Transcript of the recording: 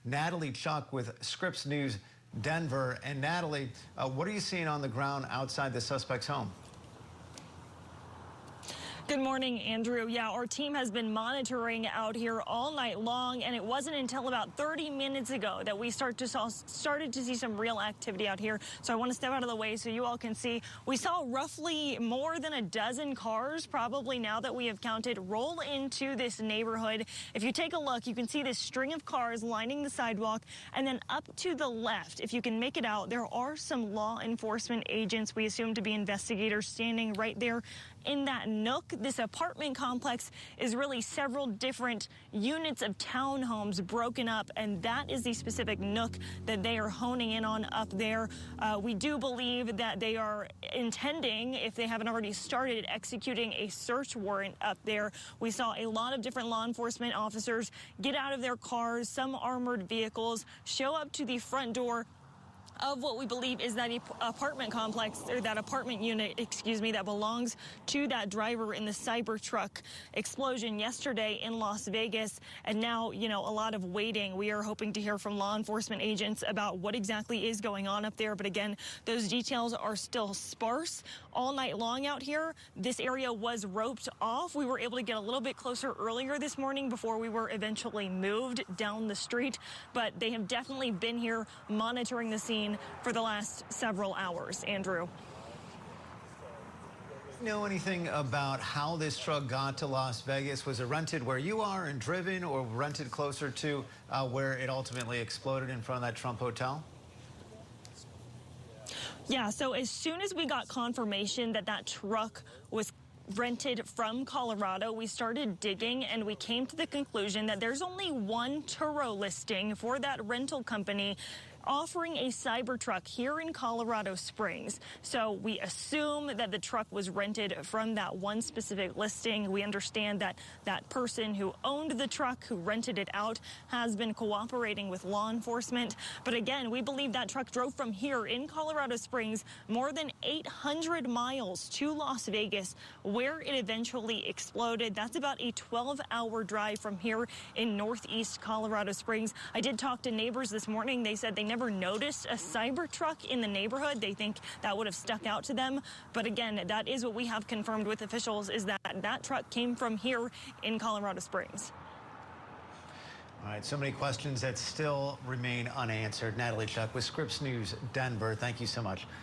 Natalie Chuck with Scripps News Denver. And Natalie, what are you seeing on the ground outside the suspect's home? Good morning, Andrew. Yeah, our team has been monitoring out here all night long, and it wasn't until about 30 minutes ago that we started to see some real activity out here. So I want to step out of the way so you all can see. We saw roughly more than a dozen cars, probably now that we have counted, roll into this neighborhood. If you take a look, you can see this string of cars lining the sidewalk, and then up to the left, if you can make it out, there are some law enforcement agents, we assume to be investigators, standing right there in that nook. This apartment complex is really several different units of townhomes broken up, and that is the specific nook that they are honing in on up there. We do believe that they are intending, if they haven't already started, executing a search warrant up there. We saw a lot of different law enforcement officers get out of their cars, some armored vehicles, show up to the front door of what we believe is that apartment complex, or that apartment unit, excuse me, that belongs to that driver in the Cybertruck explosion yesterday in Las Vegas. And now, you know, a lot of waiting. We are hoping to hear from law enforcement agents about what exactly is going on up there. But again, those details are still sparse all night long out here. This area was roped off. We were able to get a little bit closer earlier this morning before we were eventually moved down the street. But they have definitely been here monitoring the scene for the last several hours. Andrew. Know anything about how this truck got to Las Vegas? Was it rented where you are and driven, or rented closer to where it ultimately exploded in front of that Trump hotel? Yeah, so as soon as we got confirmation that that truck was rented from Colorado, we started digging, and we came to the conclusion that there's only one Turo listing for that rental company offering a Cybertruck here in Colorado Springs. So we assume that the truck was rented from that one specific listing. We understand that that person who owned the truck, who rented it out, has been cooperating with law enforcement. But again, we believe that truck drove from here in Colorado Springs more than 800 miles to Las Vegas, where it eventually exploded. That's about a 12-hour drive from here in northeast Colorado Springs. I did talk to neighbors this morning. They said they never noticed a Cybertruck in the neighborhood. They think that would have stuck out to them. But again, that is what we have confirmed with officials, is that that truck came from here in Colorado Springs. All right, so many questions that still remain unanswered. Natalie Chuck with Scripps News Denver. Thank you so much.